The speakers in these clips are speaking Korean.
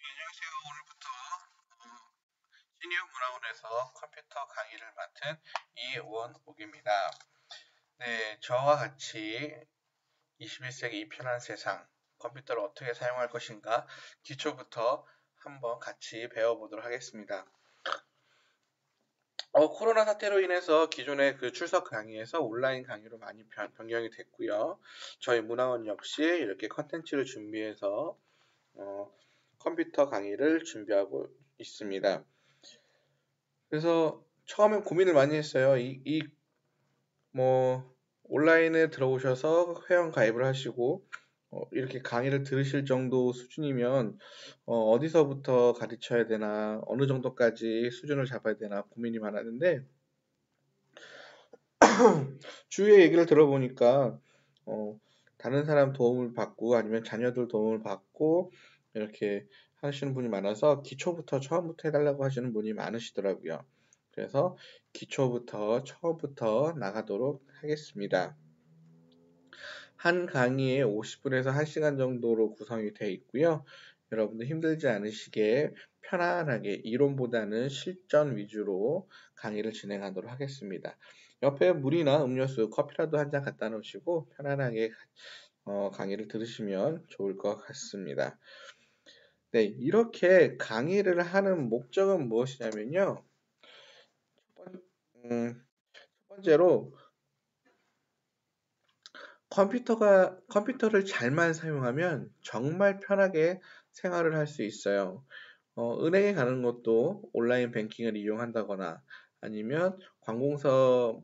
안녕하세요. 오늘부터 시니어 문화원에서 컴퓨터 강의를 맡은 이원옥입니다. 네, 저와 같이 21세기 이 편한 세상, 컴퓨터를 어떻게 사용할 것인가 기초부터 한번 같이 배워보도록 하겠습니다. 코로나 사태로 인해서 기존의 그 출석 강의에서 온라인 강의로 많이 변경이 됐고요. 저희 문화원 역시 이렇게 컨텐츠를 준비해서 컴퓨터 강의를 준비하고 있습니다. 그래서 처음엔 고민을 많이 했어요. 온라인에 들어오셔서 회원 가입을 하시고, 이렇게 강의를 들으실 정도 수준이면, 어디서부터 가르쳐야 되나, 어느 정도까지 수준을 잡아야 되나 고민이 많았는데, 주위의 얘기를 들어보니까, 다른 사람 도움을 받고, 아니면 자녀들 도움을 받고, 이렇게 하시는 분이 많아서 기초부터 처음부터 해달라고 하시는 분이 많으시더라고요. 그래서 기초부터 처음부터 나가도록 하겠습니다. 한 강의에 50분에서 1시간 정도로 구성이 되어 있고요. 여러분들 힘들지 않으시게 편안하게 이론보다는 실전 위주로 강의를 진행하도록 하겠습니다. 옆에 물이나 음료수, 커피라도 한 잔 갖다 놓으시고 편안하게 강의를 들으시면 좋을 것 같습니다. 네, 이렇게 강의를 하는 목적은 무엇이냐면요. 첫 번째로 컴퓨터를 잘만 사용하면 정말 편하게 생활을 할 수 있어요. 은행에 가는 것도 온라인 뱅킹을 이용한다거나 아니면 관공서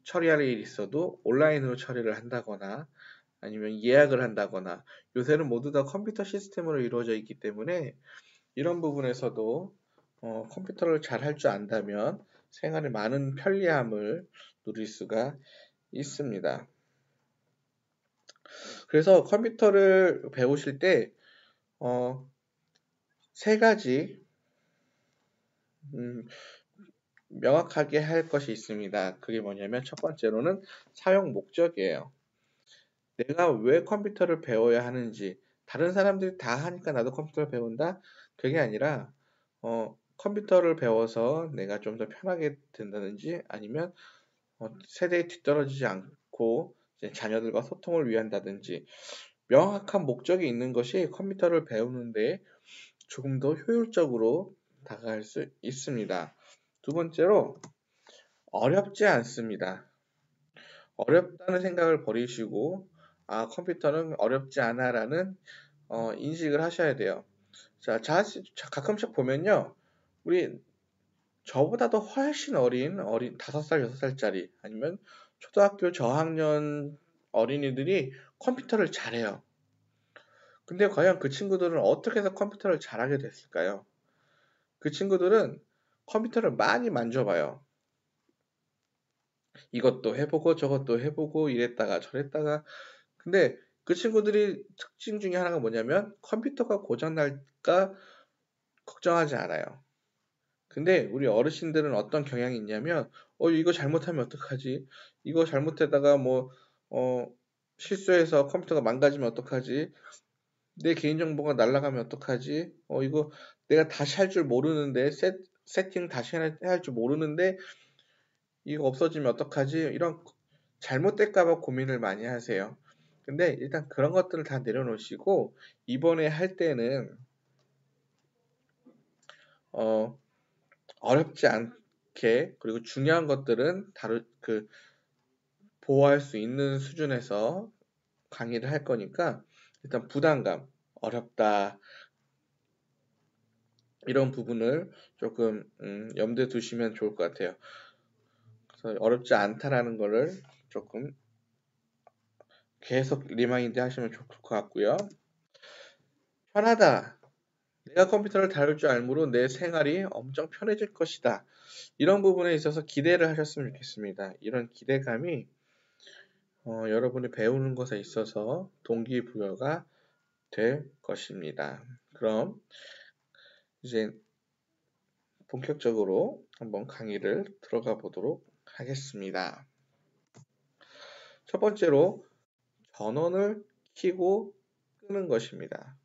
처리할 일이 있어도 온라인으로 처리를 한다거나 아니면 예약을 한다거나 요새는 모두 다 컴퓨터 시스템으로 이루어져 있기 때문에 이런 부분에서도 컴퓨터를 잘 할 줄 안다면 생활에 많은 편리함을 누릴 수가 있습니다. 그래서 컴퓨터를 배우실 때, 세 가지, 명확하게 할 것이 있습니다. 그게 뭐냐면, 첫 번째로는 사용 목적이에요. 내가 왜 컴퓨터를 배워야 하는지, 다른 사람들이 다 하니까 나도 컴퓨터를 배운다? 그게 아니라, 컴퓨터를 배워서 내가 좀 더 편하게 된다든지, 아니면, 세대에 뒤떨어지지 않고, 이제 자녀들과 소통을 위한다든지, 명확한 목적이 있는 것이 컴퓨터를 배우는데 조금 더 효율적으로 다가갈 수 있습니다. 두 번째로, 어렵지 않습니다. 어렵다는 생각을 버리시고, 컴퓨터는 어렵지 않아라는 인식을 하셔야 돼요. 자, 가끔씩 보면요. 우리 저보다도 훨씬 어린 5살, 6살짜리 아니면 초등학교 저학년 어린이들이 컴퓨터를 잘해요. 근데 과연 그 친구들은 어떻게 해서 컴퓨터를 잘하게 됐을까요? 그 친구들은 컴퓨터를 많이 만져봐요. 이것도 해보고 저것도 해보고 이랬다가 저랬다가. 근데 그 친구들이 특징 중에 하나가 뭐냐면 컴퓨터가 고장날까 걱정하지 않아요. 근데 우리 어르신들은 어떤 경향이 있냐면 이거 잘못하면 어떡하지? 이거 잘못하다가 실수해서 컴퓨터가 망가지면 어떡하지? 내 개인정보가 날아가면 어떡하지? 이거 내가 다시 할 줄 모르는데, 세팅 다시 해야 할 줄 모르는데, 이거 없어지면 어떡하지? 이런 잘못될까봐 고민을 많이 하세요. 근데 일단 그런 것들을 다 내려놓으시고, 이번에 할 때는, 어, 어렵지 않게, 그리고 중요한 것들은 보호할 수 있는 수준에서 강의를 할 거니까, 일단 부담감, 어렵다, 이런 부분을 조금 염두에 두시면 좋을 것 같아요. 그래서 어렵지 않다라는 거를 조금 계속 리마인드 하시면 좋을 것 같고요. 편하다. 내가 컴퓨터를 다룰 줄 알므로 내 생활이 엄청 편해질 것이다. 이런 부분에 있어서 기대를 하셨으면 좋겠습니다. 이런 기대감이 여러분이 배우는 것에 있어서 동기부여가 될 것입니다. 그럼 이제 본격적으로 한번 강의를 들어가 보도록 하겠습니다. 첫 번째로 전원을 켜고 끄는 것입니다.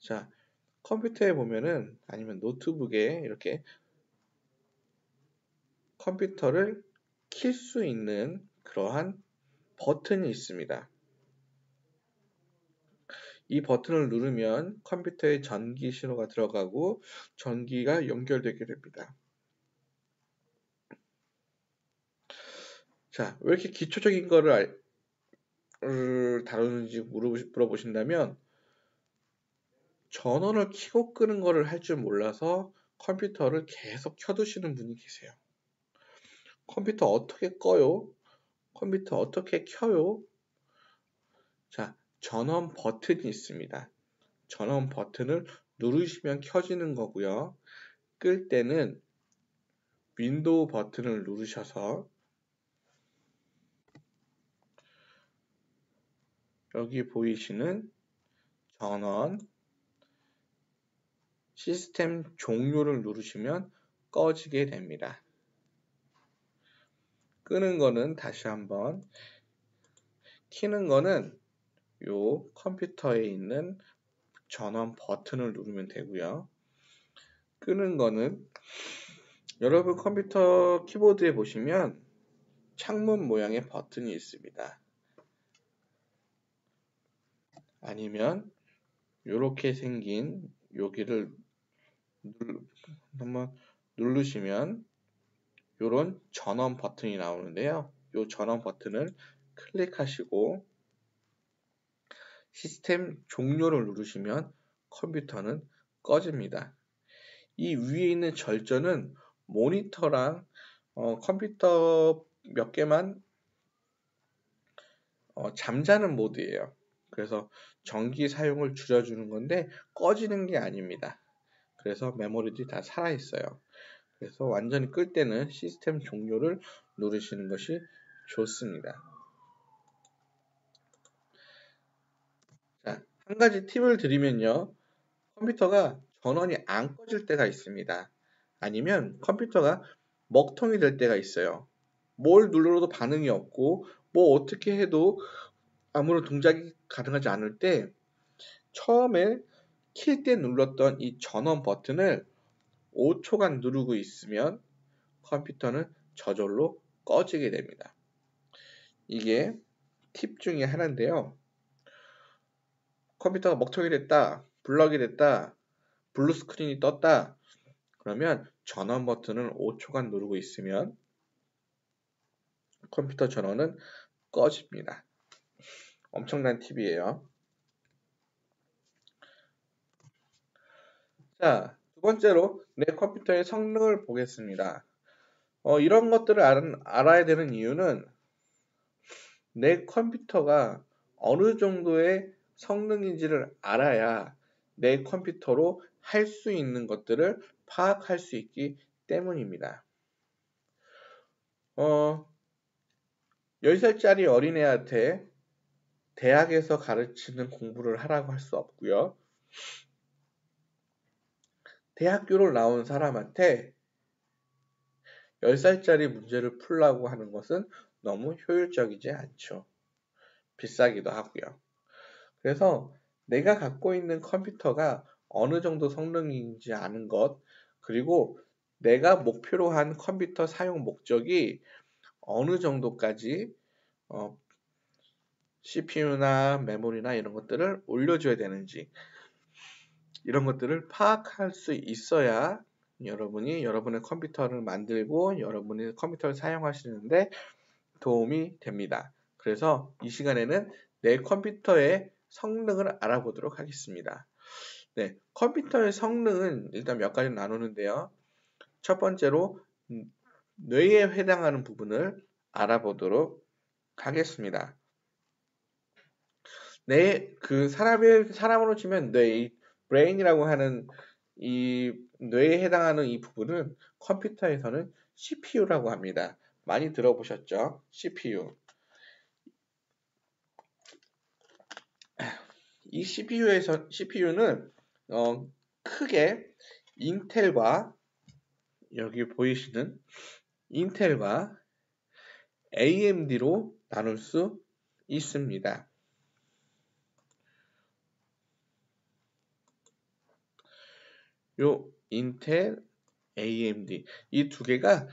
자, 컴퓨터에 보면은 아니면 노트북에 이렇게 컴퓨터를 킬 수 있는 그러한 버튼이 있습니다. 이 버튼을 누르면 컴퓨터에 전기 신호가 들어가고 전기가 연결되게 됩니다. 자, 왜 이렇게 기초적인 거를 다루는지 물어보신다면 전원을 켜고 끄는 거를 할 줄 몰라서 컴퓨터를 계속 켜두시는 분이 계세요. 컴퓨터 어떻게 꺼요? 컴퓨터 어떻게 켜요? 자, 전원 버튼이 있습니다. 전원 버튼을 누르시면 켜지는 거고요. 끌 때는 윈도우 버튼을 누르셔서 여기 보이시는 전원 시스템 종료를 누르시면 꺼지게 됩니다. 끄는 거는 다시 한번 켜는 거는 요 컴퓨터에 있는 전원 버튼을 누르면 되고요. 끄는 거는 여러분 컴퓨터 키보드에 보시면 창문 모양의 버튼이 있습니다. 아니면 이렇게 생긴 여기를 한번 누르시면 이런 전원 버튼이 나오는데요. 이 전원 버튼을 클릭하시고 시스템 종료를 누르시면 컴퓨터는 꺼집니다. 이 위에 있는 절전은 모니터랑 컴퓨터 몇 개만 잠자는 모드예요. 그래서 전기 사용을 줄여주는 건데 꺼지는 게 아닙니다. 그래서 메모리들이 다 살아있어요. 그래서 완전히 끌 때는 시스템 종료를 누르시는 것이 좋습니다. 자, 한 가지 팁을 드리면요. 컴퓨터가 전원이 안 꺼질 때가 있습니다. 아니면 컴퓨터가 먹통이 될 때가 있어요. 뭘 눌러도 반응이 없고 뭐 어떻게 해도 아무런 동작이 가능하지 않을 때 처음에 킬 때 눌렀던 이 전원 버튼을 5초간 누르고 있으면 컴퓨터는 저절로 꺼지게 됩니다. 이게 팁 중에 하나인데요. 컴퓨터가 먹통이 됐다, 블럭이 됐다, 블루 스크린이 떴다. 그러면 전원 버튼을 5초간 누르고 있으면 컴퓨터 전원은 꺼집니다. 엄청난 팁이에요. 자, 두 번째로 내 컴퓨터의 성능을 보겠습니다. 이런 것들을 알아야 되는 이유는 내 컴퓨터가 어느 정도의 성능인지를 알아야 내 컴퓨터로 할 수 있는 것들을 파악할 수 있기 때문입니다. 10살짜리 어린애한테 대학에서 가르치는 공부를 하라고 할 수 없고요. 대학교를 나온 사람한테 10살짜리 문제를 풀라고 하는 것은 너무 효율적이지 않죠. 비싸기도 하고요. 그래서 내가 갖고 있는 컴퓨터가 어느 정도 성능인지 아는 것, 그리고 내가 목표로 한 컴퓨터 사용 목적이 어느 정도까지 CPU나 메모리나 이런 것들을 올려줘야 되는지 이런 것들을 파악할 수 있어야 여러분이 여러분의 컴퓨터를 만들고 여러분의 컴퓨터를 사용하시는데 도움이 됩니다. 그래서 이 시간에는 내 컴퓨터의 성능을 알아보도록 하겠습니다. 네, 컴퓨터의 성능은 일단 몇 가지 나누는데요. 첫 번째로 뇌에 해당하는 부분을 알아보도록 하겠습니다. 사람으로 치면 뇌, 브레인이라고 하는 이 뇌에 해당하는 이 부분은 컴퓨터에서는 CPU라고 합니다. 많이 들어보셨죠? CPU. 이 CPU는 크게 인텔과 여기 보이시는 인텔과 AMD로 나눌 수 있습니다. 요 인텔, AMD 이 두 개가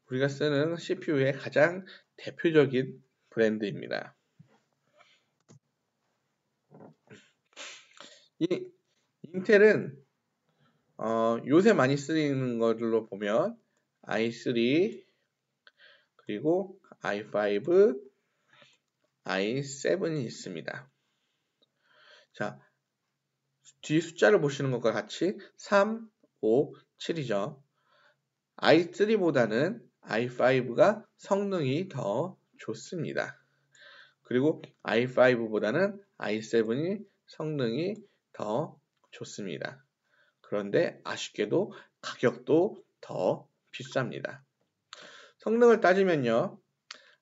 우리가 쓰는 CPU의 가장 대표적인 브랜드입니다. 이 인텔은 요새 많이 쓰이는 것들로 보면 i3 그리고 i5, i7이 있습니다. 자, 뒤 숫자를 보시는 것과 같이 3, 5, 7이죠. i3보다는 i5가 성능이 더 좋습니다. 그리고 i5보다는 i7이 성능이 더 좋습니다. 그런데 아쉽게도 가격도 더 비쌉니다. 성능을 따지면요.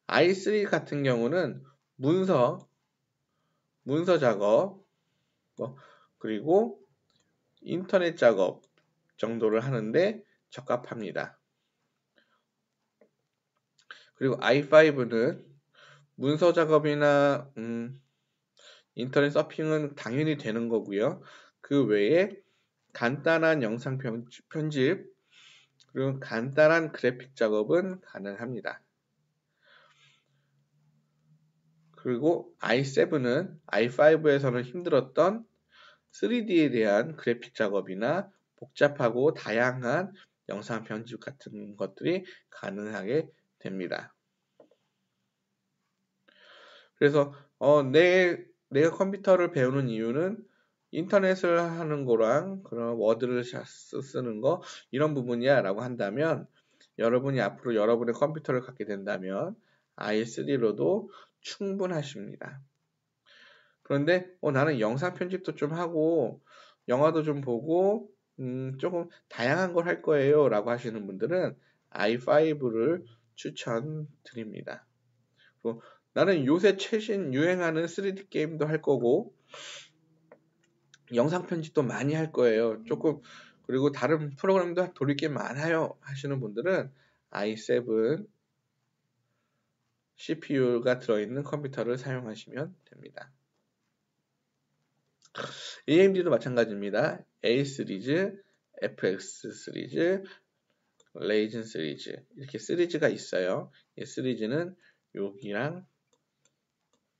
i3 같은 경우는 문서 작업, 그리고 인터넷 작업 정도를 하는데 적합합니다. 그리고 i5는 문서 작업이나 인터넷 서핑은 당연히 되는 거고요. 그 외에 간단한 영상 편집, 그리고 간단한 그래픽 작업은 가능합니다. 그리고 i7은 i5에서는 힘들었던 3D에 대한 그래픽 작업이나 복잡하고 다양한 영상 편집 같은 것들이 가능하게 됩니다. 그래서 내가 컴퓨터를 배우는 이유는 인터넷을 하는 거랑 그런 워드를 쓰는 거 이런 부분이야 라고 한다면 여러분이 앞으로 여러분의 컴퓨터를 갖게 된다면 i3로도 충분하십니다. 그런데 나는 영상 편집도 좀 하고 영화도 좀 보고 조금 다양한 걸 할 거예요 라고 하시는 분들은 i5를 추천드립니다. 그리고 나는 요새 최신 유행하는 3D 게임도 할 거고 영상 편집도 많이 할 거예요. 조금 그리고 다른 프로그램도 돌릴 게 많아요 하시는 분들은 i7 CPU가 들어있는 컴퓨터를 사용하시면 됩니다. AMD도 마찬가지입니다. A 시리즈, FX 시리즈, 레이즌 시리즈 이렇게 시리즈가 있어요. 이 시리즈는 여기랑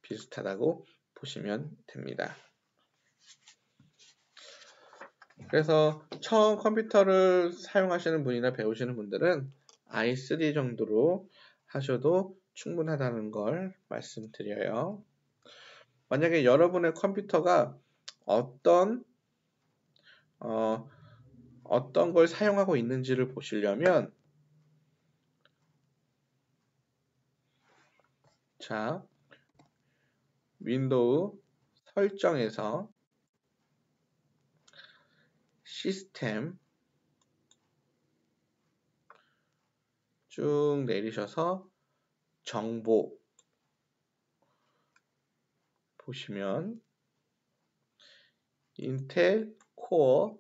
비슷하다고 보시면 됩니다. 그래서 처음 컴퓨터를 사용하시는 분이나 배우시는 분들은 i3 정도로 하셔도 충분하다는 걸 말씀드려요. 만약에 여러분의 컴퓨터가 어떤 걸 사용하고 있는지를 보시려면 자, 윈도우 설정에서 시스템 쭉 내리셔서 정보 보시면 인텔 코어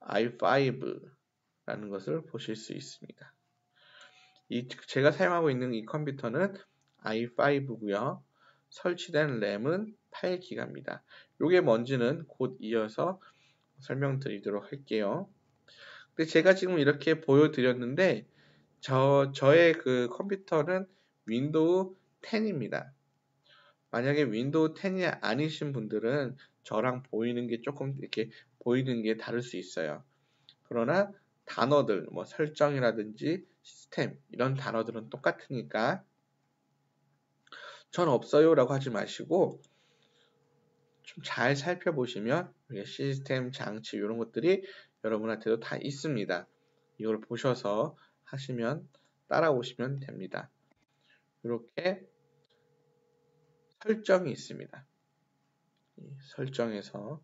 i5라는 것을 보실 수 있습니다. 제가 사용하고 있는 이 컴퓨터는 i5고요. 설치된 램은 8기가입니다. 이게 뭔지는 곧 이어서 설명드리도록 할게요. 근데 제가 지금 이렇게 보여드렸는데 저의 그 컴퓨터는 윈도우 10입니다. 만약에 윈도우 10이 아니신 분들은 저랑 보이는 게 조금 이렇게 보이는 게 다를 수 있어요. 그러나 단어들, 뭐 설정이라든지 시스템 이런 단어들은 똑같으니까 전 없어요 라고 하지 마시고 좀 잘 살펴보시면 시스템, 장치 이런 것들이 여러분한테도 다 있습니다. 이걸 보셔서 하시면 따라오시면 됩니다. 이렇게 설정이 있습니다. 설정에서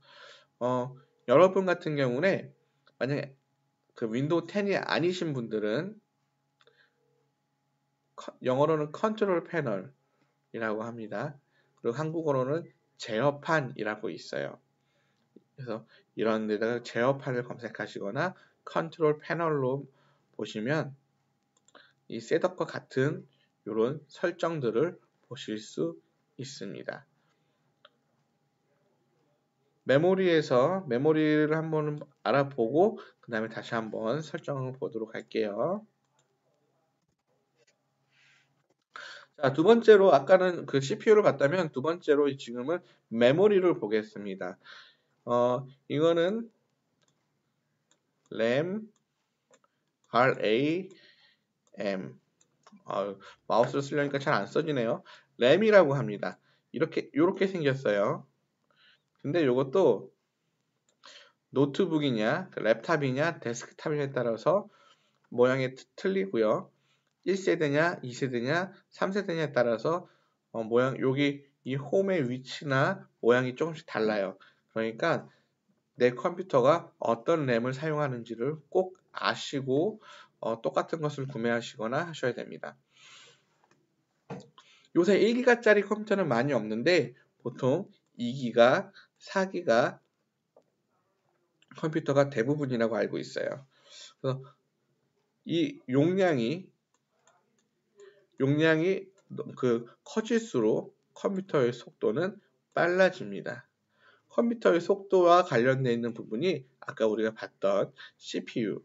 여러분 같은 경우에 만약에 그 윈도우 10이 아니신 분들은 영어로는 컨트롤 패널이라고 합니다. 그리고 한국어로는 제어판이라고 있어요. 그래서 이런 데다가 제어판을 검색하시거나 컨트롤 패널로 보시면 이 셋업과 같은 이런 설정들을 보실 수 있습니다. 메모리를 한번 알아보고 그 다음에 다시 한번 설정을 보도록 할게요. 자, 두 번째로 아까는 그 CPU를 봤다면 두 번째로 지금은 메모리를 보겠습니다. 이거는 RAM, 마우스를 쓰려니까 잘 안 써지네요. 램이라고 합니다. 요렇게 생겼어요. 근데 요것도 노트북이냐, 랩탑이냐, 데스크탑이냐에 따라서 모양이 틀리고요. 1세대냐, 2세대냐, 3세대냐에 따라서 여기 이 홈의 위치나 모양이 조금씩 달라요. 그러니까 내 컴퓨터가 어떤 램을 사용하는지를 꼭 아시고 똑같은 것을 구매하시거나 하셔야 됩니다. 요새 1기가짜리 컴퓨터는 많이 없는데 보통 2기가, 4기가 컴퓨터가 대부분이라고 알고 있어요. 그래서 이 용량이 커질수록 컴퓨터의 속도는 빨라집니다. 컴퓨터의 속도와 관련되어 있는 부분이 아까 우리가 봤던 CPU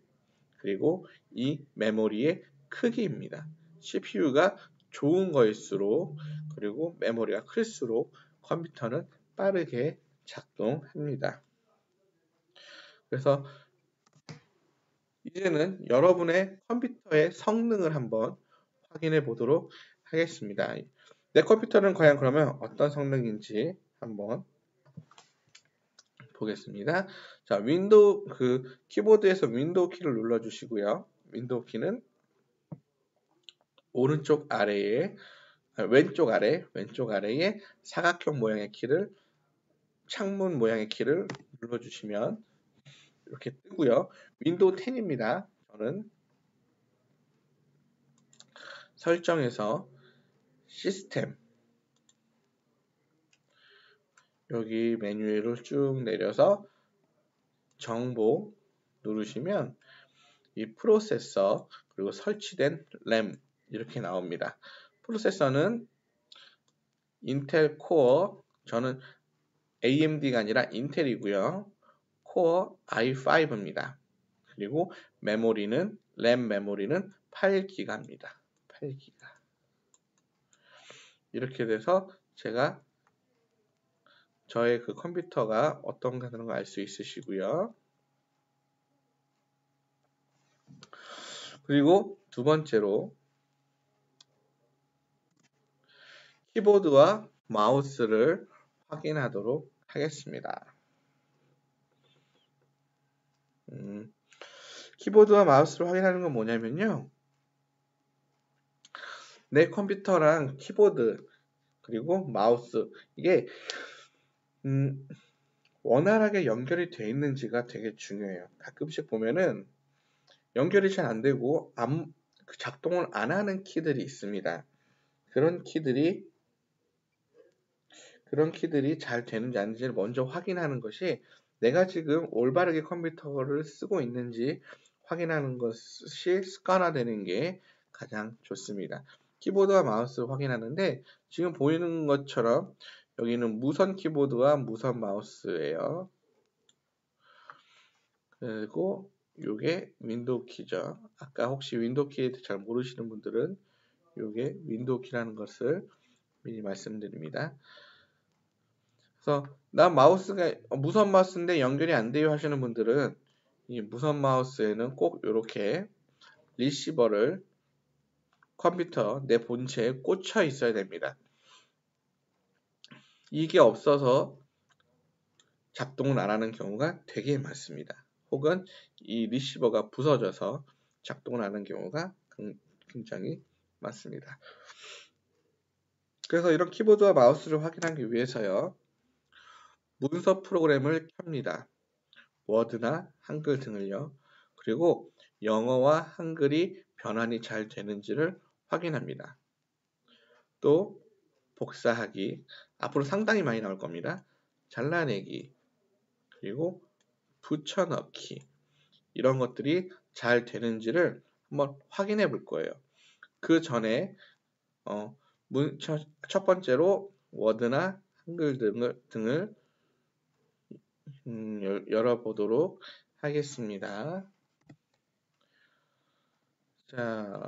그리고 이 메모리의 크기입니다. CPU가 좋은 거일수록 그리고 메모리가 클수록 컴퓨터는 빠르게 작동합니다. 그래서 이제는 여러분의 컴퓨터의 성능을 한번 확인해 보도록 하겠습니다. 내 컴퓨터는 과연 그러면 어떤 성능인지 한번 보겠습니다. 자, 키보드에서 윈도우 키를 눌러 주시고요. 윈도우 키는 왼쪽 아래에 사각형 모양의 키를 창문 모양의 키를 눌러 주시면 이렇게 뜨고요. 윈도우 10입니다. 저는 설정에서 시스템 여기 메뉴를 쭉 내려서 정보 누르시면 이 프로세서 그리고 설치된 램 이렇게 나옵니다. 프로세서는 인텔 코어 저는 AMD가 아니라 인텔이고요. 코어 i5입니다. 그리고 램 메모리는 8기가입니다. 8기가. 이렇게 돼서 제가 저의 그 컴퓨터가 어떤가 하는 걸 알 수 있으시고요. 그리고 두 번째로 키보드와 마우스를 확인하도록 하겠습니다. 키보드와 마우스를 확인하는 건 뭐냐면요. 내 컴퓨터랑 키보드 그리고 마우스 이게 원활하게 연결이 되어 있는지가 되게 중요해요. 가끔씩 보면은 연결이 잘 안 되고 작동을 안 하는 키들이 있습니다. 그런 키들이 잘 되는지 아닌지를 먼저 확인하는 것이 내가 지금 올바르게 컴퓨터를 쓰고 있는지 확인하는 것이 습관화되는 게 가장 좋습니다. 키보드와 마우스를 확인하는데 지금 보이는 것처럼 여기는 무선 키보드와 무선 마우스예요. 그리고 이게 윈도우 키죠. 아까 혹시 윈도우 키 잘 모르시는 분들은 이게 윈도우 키라는 것을 미리 말씀드립니다. 그래서 난 마우스가 무선 마우스인데 연결이 안 돼요 하시는 분들은 이 무선 마우스에는 꼭 이렇게 리시버를 컴퓨터 내 본체에 꽂혀 있어야 됩니다. 이게 없어서 작동을 안 하는 경우가 되게 많습니다. 혹은 이 리시버가 부서져서 작동을 안 하는 경우가 굉장히 많습니다. 그래서 이런 키보드와 마우스를 확인하기 위해서요. 문서 프로그램을 켭니다. 워드나 한글 등을요. 그리고 영어와 한글이 변환이 잘 되는지를 확인합니다. 또 복사하기, 앞으로 상당히 많이 나올 겁니다. 잘라내기, 그리고 붙여넣기 이런 것들이 잘 되는지를 한번 확인해 볼 거예요. 그 전에 첫 번째로 워드나 한글 등을 열어보도록 하겠습니다. 자,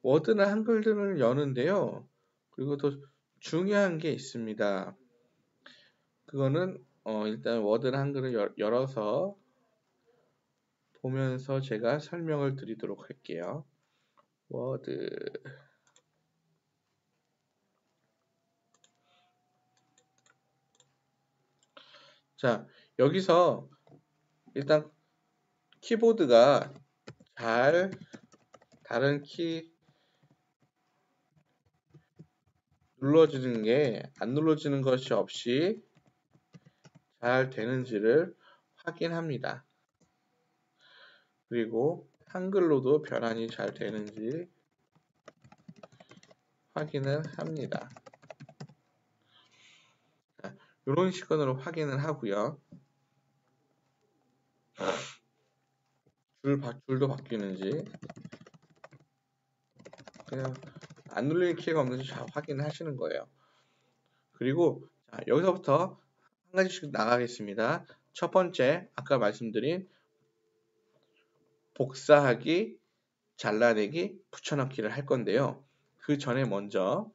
워드나 한글들을 여는데요. 그리고 또 중요한 게 있습니다. 그거는 일단 워드나 한글을 열어서 보면서 제가 설명을 드리도록 할게요. 워드. 자, 여기서 일단 키보드가 잘 다른 키 눌러지는 게 안 눌러지는 것이 없이 잘 되는지를 확인합니다. 그리고 한글로도 변환이 잘 되는지 확인을 합니다. 이런 식으로 확인을 하고요. 줄도 바뀌는지 그냥 안 눌리는 키가 없는지 잘 확인하시는 거예요. 그리고 여기서부터 한 가지씩 나가겠습니다. 첫 번째, 아까 말씀드린 복사하기, 잘라내기, 붙여넣기를 할 건데요. 그 전에 먼저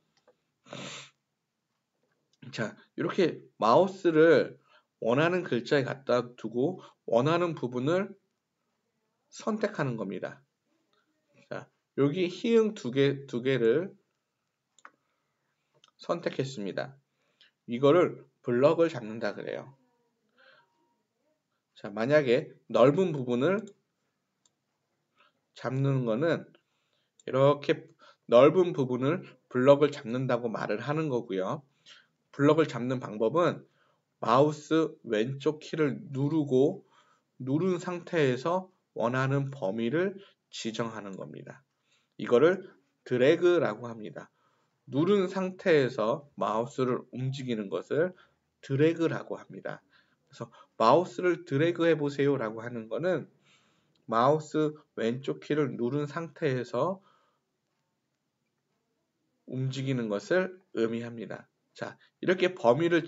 이렇게 마우스를 원하는 글자에 갖다 두고 원하는 부분을 선택하는 겁니다. 여기 히읗 두 개를 선택했습니다. 이거를 블럭을 잡는다 그래요. 만약에 넓은 부분을 잡는 거는 이렇게 넓은 부분을 블럭을 잡는다고 말을 하는 거고요. 블럭을 잡는 방법은 마우스 왼쪽 키를 누른 상태에서 원하는 범위를 지정하는 겁니다. 이거를 드래그라고 합니다. 누른 상태에서 마우스를 움직이는 것을 드래그라고 합니다. 그래서 마우스를 드래그 해보세요 라고 하는 거는 마우스 왼쪽 키를 누른 상태에서 움직이는 것을 의미합니다. 이렇게 범위를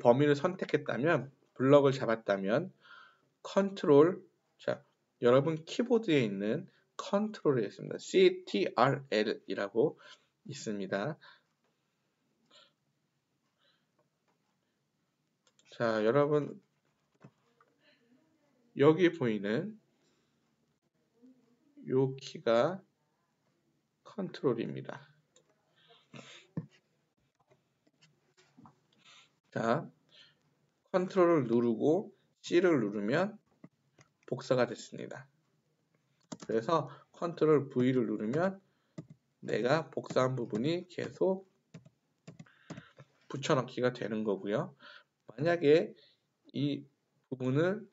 범위를 선택했다면, 블럭을 잡았다면 컨트롤, 여러분 키보드에 있는 컨트롤이 있습니다. CTRL이라고 있습니다. 여러분 여기 보이는 요 키가 컨트롤입니다. 컨트롤을 누르고 C를 누르면 복사가 됐습니다. 그래서 컨트롤 V를 누르면 내가 복사한 부분이 계속 붙여넣기가 되는 거고요. 만약에 이 부분을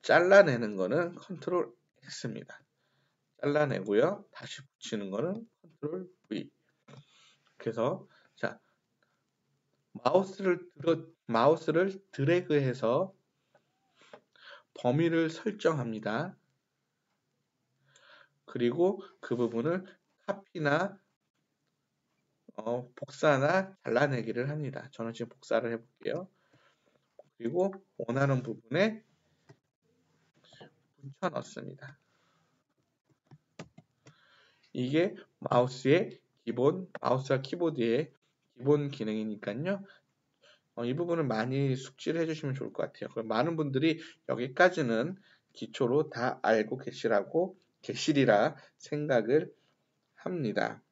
잘라내는 거는 컨트롤 X입니다. 잘라내고요. 다시 붙이는 거는 컨트롤 V. 그래서 마우스를 드래그해서 범위를 설정합니다. 그리고 그 부분을 카피나 복사나 잘라내기를 합니다. 저는 지금 복사를 해볼게요. 그리고 원하는 부분에 붙여 넣습니다. 이게 마우스와 키보드의 기본 기능이니까요. 이 부분을 많이 숙지를 해주시면 좋을 것 같아요. 그럼 많은 분들이 여기까지는 기초로 다 알고 계시리라 생각을 합니다.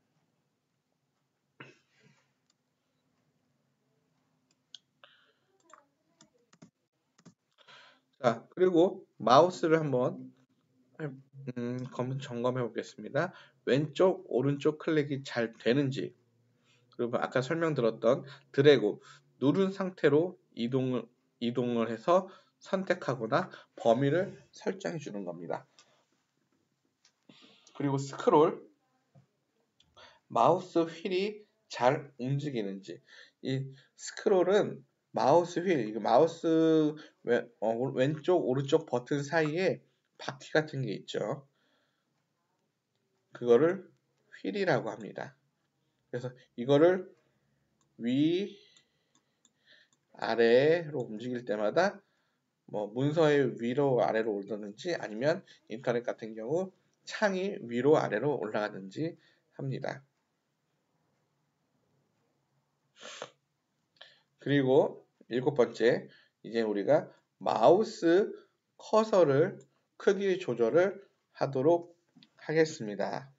그리고 마우스를 한번 점검해 보겠습니다. 왼쪽, 오른쪽 클릭이 잘 되는지, 그리고 아까 설명드렸던 드래그, 누른 상태로 이동을 해서 선택하거나 범위를 설정해 주는 겁니다. 그리고 스크롤, 마우스 휠이 잘 움직이는지. 이 스크롤은 마우스 왼쪽, 오른쪽 버튼 사이에 바퀴 같은 게 있죠. 그거를 휠이라고 합니다. 그래서 이거를 위, 아래로 움직일 때마다 뭐 문서의 위로 아래로 오르든지 아니면 인터넷 같은 경우 창이 위로 아래로 올라가든지 합니다. 그리고 7번째, 이제 우리가 마우스 커서를 크기 조절을 하도록 하겠습니다.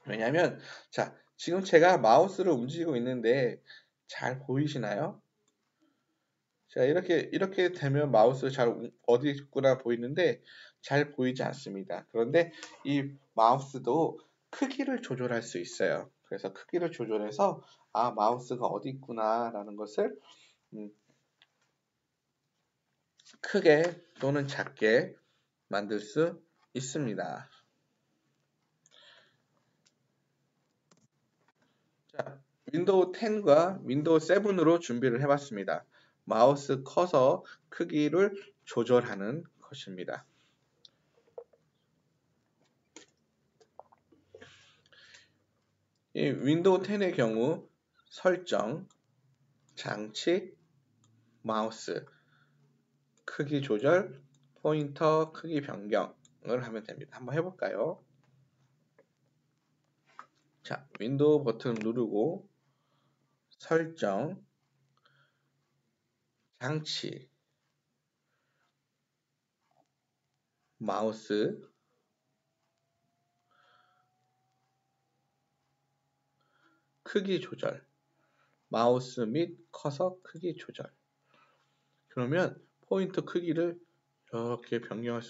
왜냐하면 자, 지금 제가 마우스를 움직이고 있는데 잘 보이시나요? 자, 이렇게 되면 마우스 잘 어디 있구나 보이는데 잘 보이지 않습니다. 그런데 이 마우스도 크기를 조절할 수 있어요. 그래서 크기를 조절해서 아, 마우스가 어디 있구나라는 것을 크게 또는 작게 만들 수 있습니다. 자, 윈도우 10과 윈도우 7으로 준비를 해봤습니다. 마우스 커서 크기를 조절하는 것입니다. 이 윈도우 10의 경우 설정, 장치, 마우스, 크기 조절, 포인터 크기 변경을 하면 됩니다. 한번 해볼까요? 자, 윈도우 버튼 누르고 설정, 장치, 마우스, 크기 조절, 마우스 및 커서 크기 조절. 그러면 포인터 크기를 이렇게 변경할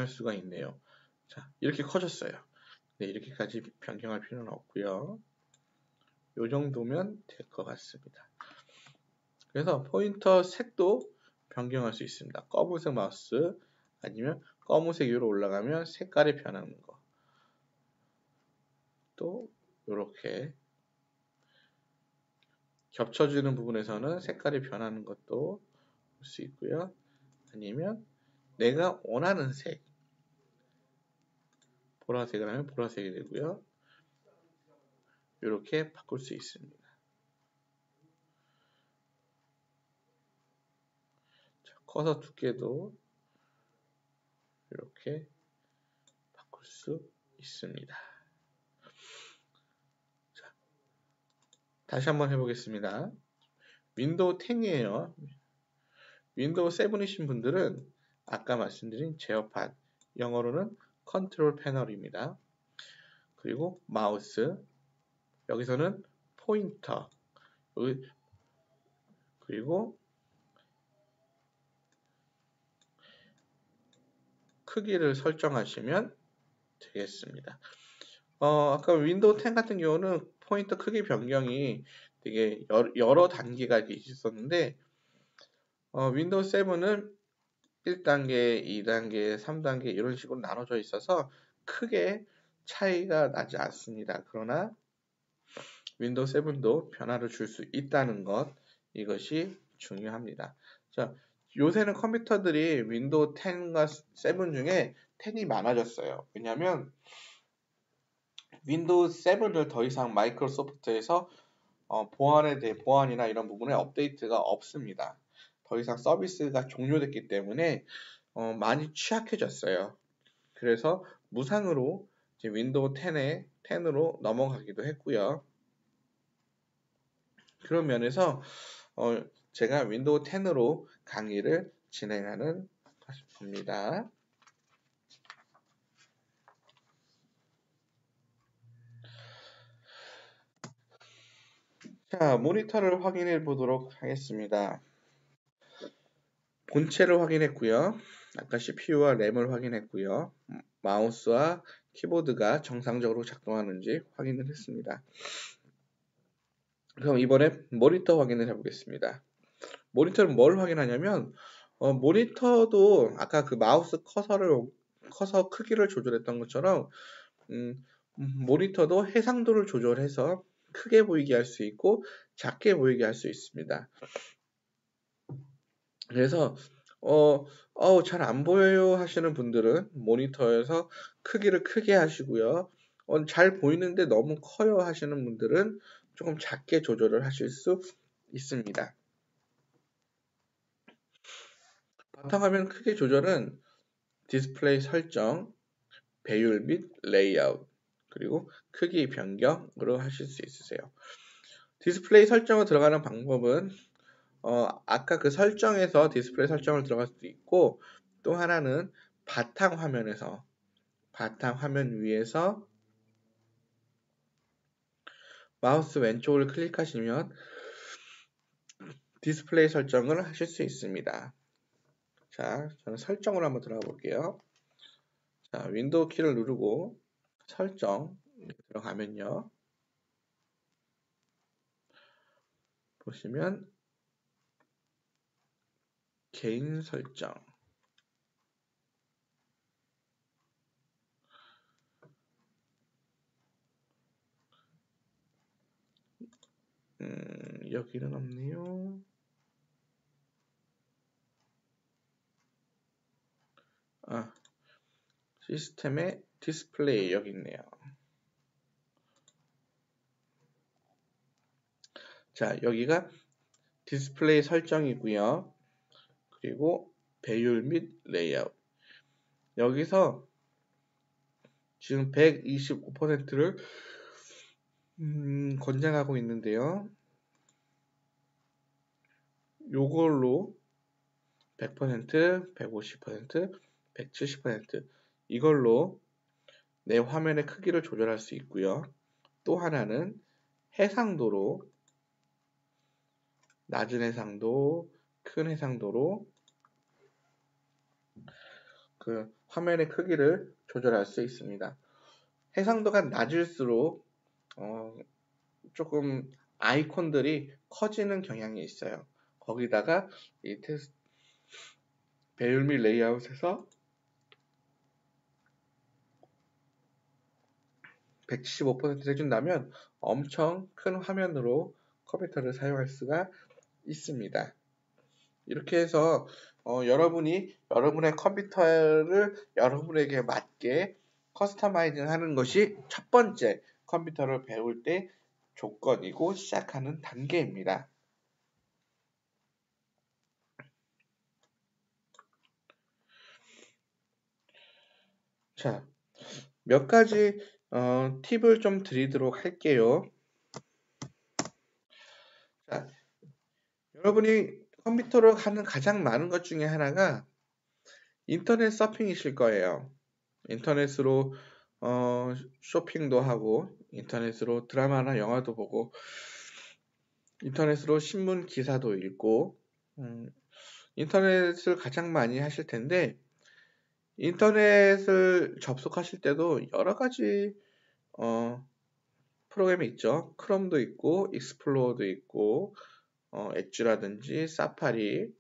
수가 있네요. 자, 이렇게 커졌어요. 네, 이렇게까지 변경할 필요는 없고요. 이 정도면 될 것 같습니다. 그래서 포인터 색도 변경할 수 있습니다. 검은색 마우스 아니면 검은색 위로 올라가면 색깔이 변하는 거. 또 이렇게 겹쳐지는 부분에서는 색깔이 변하는 것도 볼 수 있고요. 아니면 내가 원하는 색, 보라색을 하면 보라색이 되고요. 이렇게 바꿀 수 있습니다. 자, 커서 두께도 이렇게 바꿀 수 있습니다. 자, 다시 한번 해보겠습니다. 윈도우 10이에요. 윈도우 7이신 분들은 아까 말씀드린 제어판, 영어로는 컨트롤 패널입니다. 그리고 마우스, 여기서는 포인터, 그리고 크기를 설정하시면 되겠습니다. 아까 윈도우 10 같은 경우는 포인터 크기 변경이 되게 여러 단계가 있었는데 윈도우 7은 1단계, 2단계, 3단계 이런 식으로 나눠져 있어서 크게 차이가 나지 않습니다. 그러나 윈도우 7도 변화를 줄 수 있다는 것, 이것이 중요합니다. 자, 요새는 컴퓨터들이 윈도우 10과 7 중에 10이 많아졌어요. 왜냐하면 윈도우 7을 더 이상 마이크로소프트에서 보안이나 이런 부분에 업데이트가 없습니다. 더 이상 서비스가 종료됐기 때문에 많이 취약해졌어요. 그래서 무상으로 이제 윈도우 10으로 넘어가기도 했고요. 그런 면에서 제가 윈도우 10으로 강의를 진행하는 것입니다. 자, 모니터를 확인해 보도록 하겠습니다. 본체를 확인했고요. 아까 CPU와 램을 확인했고요. 마우스와 키보드가 정상적으로 작동하는지 확인을 했습니다. 그럼 이번에 모니터 확인을 해보겠습니다. 모니터는 뭘 확인하냐면 모니터도 아까 그 마우스 커서 크기를 조절했던 것처럼 모니터도 해상도를 조절해서 크게 보이게 할 수 있고 작게 보이게 할 수 있습니다. 그래서 잘 안 보여요 하시는 분들은 모니터에서 크기를 크게 하시고요. 잘 보이는데 너무 커요 하시는 분들은 조금 작게 조절을 하실 수 있습니다. 바탕화면 크기 조절은 디스플레이 설정, 배율 및 레이아웃, 그리고 크기 변경으로 하실 수 있으세요. 디스플레이 설정을 들어가는 방법은 아까 그 설정에서 디스플레이 설정을 들어갈 수도 있고, 또 하나는 바탕화면 위에서 마우스 왼쪽을 클릭하시면 디스플레이 설정을 하실 수 있습니다. 자, 저는 설정으로 한번 들어가 볼게요. 자, 윈도우 키를 누르고 설정 들어가면요. 보시면 개인 설정, 여기는 없네요. 시스템의 디스플레이 여기 있네요. 자, 여기가 디스플레이 설정이고요. 그리고 배율 및 레이아웃. 여기서 지금 125%를 권장하고 있는데요. 요걸로 100%, 150%, 170% 이걸로 내 화면의 크기를 조절할 수 있고요. 또 하나는 해상도로, 낮은 해상도, 큰 해상도로 그 화면의 크기를 조절할 수 있습니다. 해상도가 낮을수록 조금 아이콘들이 커지는 경향이 있어요. 거기다가 이 배율 및 레이아웃에서 175% 해준다면 엄청 큰 화면으로 컴퓨터를 사용할 수가 있습니다. 이렇게 해서 여러분이 여러분의 컴퓨터를 여러분에게 맞게 커스터마이징 하는 것이 첫 번째 컴퓨터를 배울 때 조건이고 시작하는 단계입니다. 자, 몇 가지 팁을 좀 드리도록 할게요. 자, 여러분이 컴퓨터로 하는 가장 많은 것 중에 하나가 인터넷 서핑이실 거예요. 인터넷으로 쇼핑도 하고, 인터넷으로 드라마나 영화도 보고, 인터넷으로 신문 기사도 읽고, 인터넷을 가장 많이 하실 텐데, 인터넷을 접속하실 때도 여러 가지 프로그램이 있죠. 크롬도 있고, 익스플로어도 있고, 엣지라든지 사파리,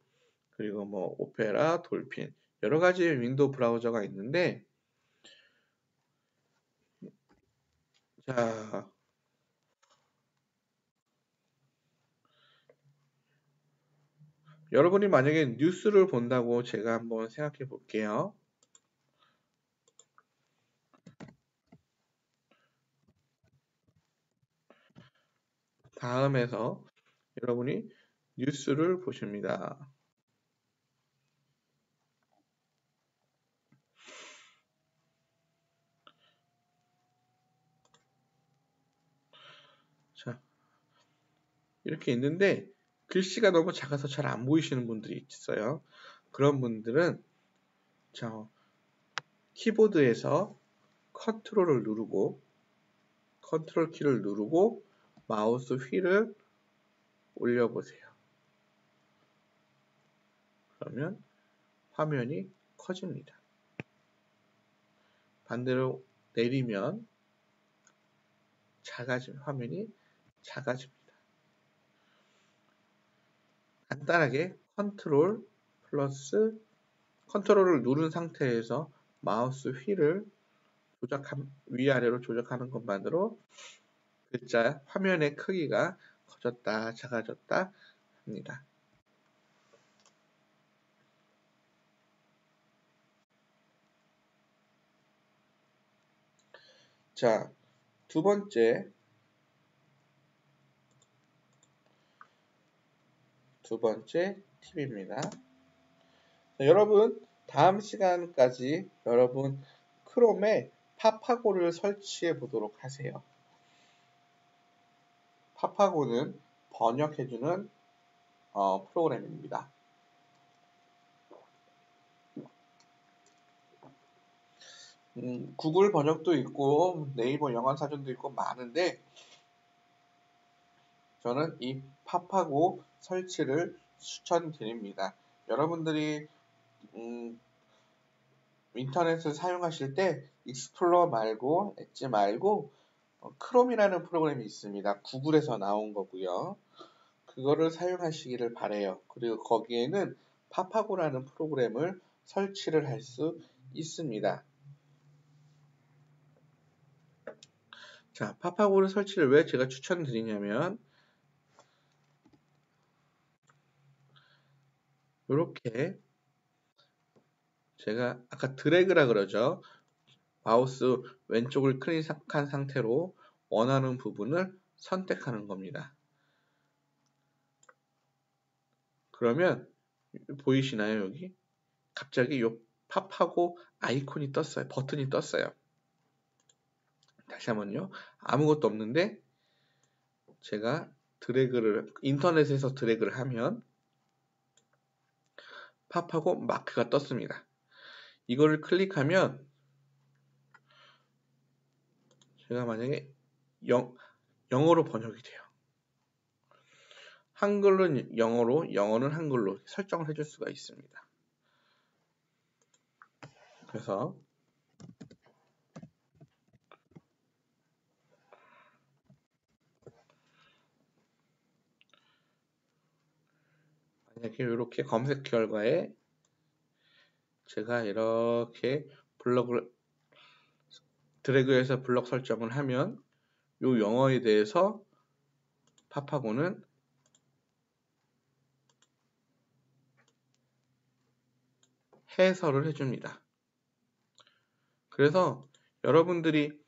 그리고 뭐 오페라, 돌핀 여러 가지 윈도우 브라우저가 있는데, 자, 여러분이 만약에 뉴스를 본다고 제가 한번 생각해 볼게요. 다음에서 여러분이 뉴스를 보십니다. 자, 이렇게 있는데 글씨가 너무 작아서 잘 안 보이시는 분들이 있어요. 그런 분들은 키보드에서 컨트롤 키를 누르고 마우스 휠을 올려보세요. 그러면 화면이 커집니다. 반대로 내리면 화면이 작아집니다. 간단하게 컨트롤을 누른 상태에서 마우스 휠을 위아래로 조작하는 것만으로 글자 화면의 크기가 커졌다 작아졌다 합니다. 자, 두 번째 두 번째 팁입니다. 여러분, 다음 시간까지 여러분 크롬에 파파고를 설치해 보도록 하세요. 파파고는 번역해주는 프로그램입니다. 구글 번역도 있고 네이버 영어 사전도 있고 많은데 저는 이 파파고 설치를 추천드립니다. 여러분들이 인터넷을 사용하실 때 익스플로러 말고 엣지 말고 크롬이라는 프로그램이 있습니다. 구글에서 나온 거고요. 그거를 사용하시기를 바래요. 그리고 거기에는 파파고라는 프로그램을 설치를 할 수 있습니다. 자, 파파고를 설치를 왜 제가 추천드리냐면 이렇게 제가 아까 드래그라 그러죠. 마우스 왼쪽을 클릭한 상태로 원하는 부분을 선택하는 겁니다. 그러면 보이시나요? 여기 갑자기 요 팝하고 아이콘이 떴어요. 버튼이 떴어요. 다시 한번요. 아무것도 없는데 제가 인터넷에서 드래그를 하면 팝하고 마크가 떴습니다. 이거를 클릭하면 제가 만약에 영어로 번역이 돼요. 한글은 영어로, 영어는 한글로 설정을 해줄 수가 있습니다. 그래서 만약에 이렇게 검색 결과에 제가 이렇게 블럭을 드래그해서 블럭 설정을 하면 이 영어에 대해서 팝하고는 해설을 해줍니다. 그래서 여러분들이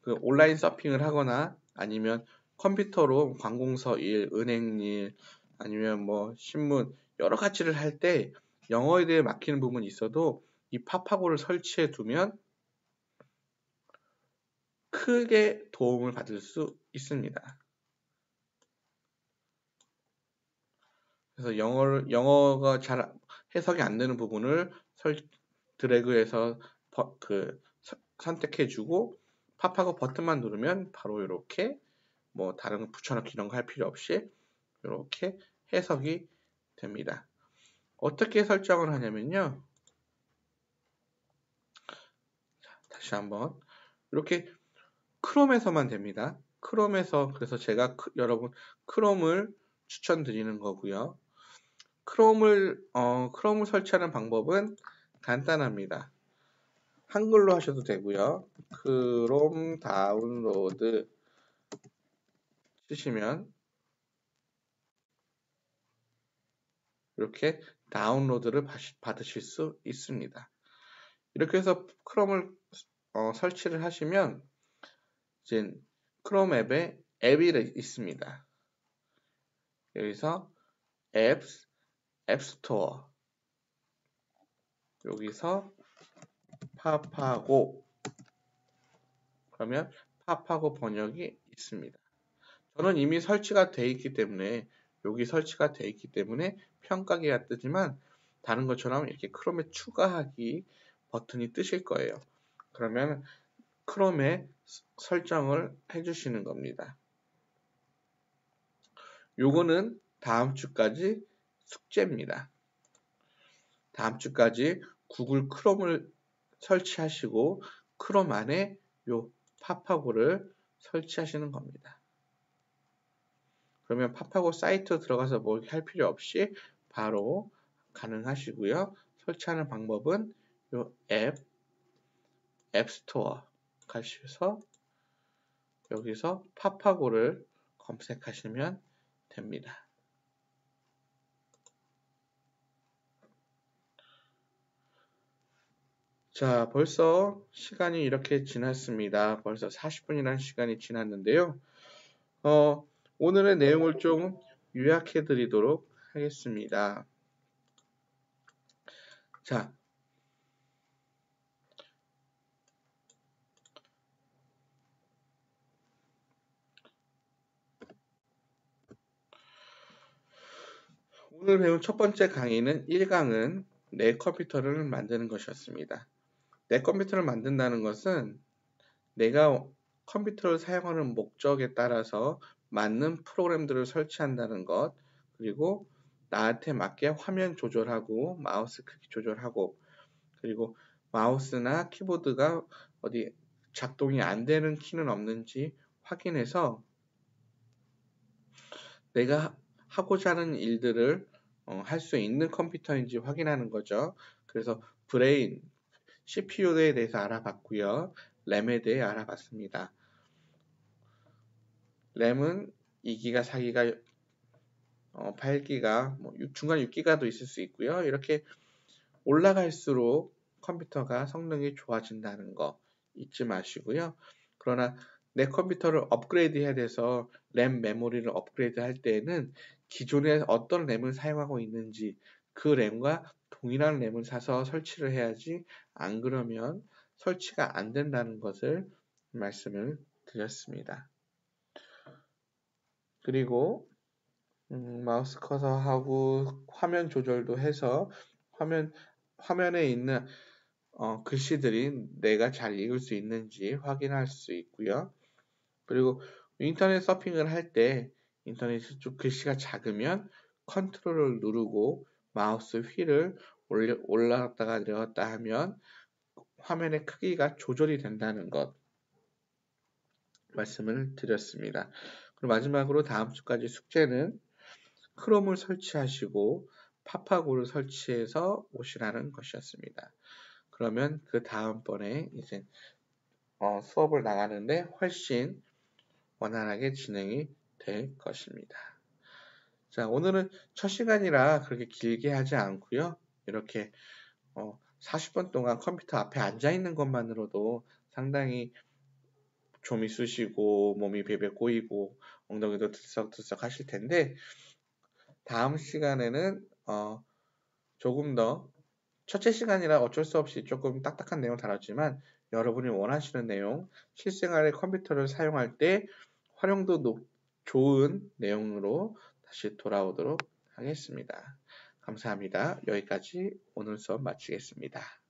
그 온라인 서핑을 하거나 아니면 컴퓨터로 관공서 일, 은행 일, 아니면 뭐 신문 여러 가지를 할 때 영어에 대해 막히는 부분이 있어도 이 팝하고를 설치해 두면 크게 도움을 받을 수 있습니다. 그래서 영어가 잘 해석이 안 되는 부분을 드래그해서 선택해주고 팝하고 버튼만 누르면 바로 이렇게 뭐 다른 거 붙여넣기 이런 거 할 필요 없이 이렇게 해석이 됩니다. 어떻게 설정을 하냐면요. 다시 한번 이렇게 크롬에서만 됩니다. 크롬에서 그래서 제가 여러분 크롬을 추천드리는 거고요. 크롬을 설치하는 방법은 간단합니다. 한글로 하셔도 되고요. 크롬 다운로드 치시면 이렇게 다운로드를 받으실 수 있습니다. 이렇게 해서 크롬을 설치를 하시면 이제 크롬 앱에 앱이 있습니다. 여기서 앱스토어 여기서 팝하고 그러면 팝하고 번역이 있습니다. 저는 이미 설치가 되어 있기 때문에 여기 설치가 되어 있기 때문에 평가기가 뜨지만 다른 것처럼 이렇게 크롬에 추가하기 버튼이 뜨실 거예요. 그러면 크롬에 설정을 해주시는 겁니다. 요거는 다음 주까지 숙제입니다. 다음 주까지 구글 크롬을 설치하시고 크롬 안에 요 팝하고를 설치하시는 겁니다. 그러면 팝하고 사이트 들어가서 뭐 할 필요 없이 바로 가능하시고요. 설치하는 방법은 요 앱스토어 가셔서 여기서 팝하고를 검색하시면 됩니다. 자, 벌써 시간이 이렇게 지났습니다. 벌써 40분이라는 시간이 지났는데요. 오늘의 내용을 좀 요약해 드리도록 하겠습니다. 자, 오늘 배운 첫 번째 강의는 1강은 내 컴퓨터를 만드는 것이었습니다. 내 컴퓨터를 만든다는 것은 내가 컴퓨터를 사용하는 목적에 따라서 맞는 프로그램들을 설치한다는 것, 그리고 나한테 맞게 화면 조절하고 마우스 크기 조절하고, 그리고 마우스나 키보드가 어디 작동이 안 되는 키는 없는지 확인해서 내가 하고자 하는 일들을 할 수 있는 컴퓨터인지 확인하는 거죠. 그래서 브레인, CPU에 대해서 알아봤고요. 램에 대해 알아봤습니다. 램은 2기가, 4기가, 8기가, 중간 6기가도 있을 수 있고요. 이렇게 올라갈수록 컴퓨터가 성능이 좋아진다는 거 잊지 마시고요. 그러나 내 컴퓨터를 업그레이드 해야 돼서 램 메모리를 업그레이드 할 때에는 기존에 어떤 램을 사용하고 있는지 그 램과 동일한 램을 사서 설치를 해야지, 안 그러면 설치가 안 된다는 것을 말씀을 드렸습니다. 그리고 마우스 커서하고 화면 조절도 해서 화면에 있는 글씨들이 내가 잘 읽을 수 있는지 확인할 수 있고요. 그리고 인터넷 서핑을 할 때 인터넷이 좀 글씨가 작으면 컨트롤을 누르고 마우스 휠을 올라갔다가 내렸다 하면 화면의 크기가 조절이 된다는 것 말씀을 드렸습니다. 그리고 마지막으로 다음 주까지 숙제는 크롬을 설치하시고 파파고를 설치해서 오시라는 것이었습니다. 그러면 그 다음번에 이제 수업을 나가는데 훨씬 원활하게 진행이 될 것입니다. 자, 오늘은 첫 시간이라 그렇게 길게 하지 않고요. 이렇게 40분 동안 컴퓨터 앞에 앉아 있는 것만으로도 상당히 좀이 쑤시고 몸이 베베 꼬이고 엉덩이도 들썩들썩 하실 텐데, 다음 시간에는 조금 더, 첫째 시간이라 어쩔 수 없이 조금 딱딱한 내용 다뤘지만 여러분이 원하시는 내용, 실생활의 컴퓨터를 사용할 때 활용도 좋은 내용으로 다시 돌아오도록 하겠습니다. 감사합니다. 여기까지 오늘 수업 마치겠습니다.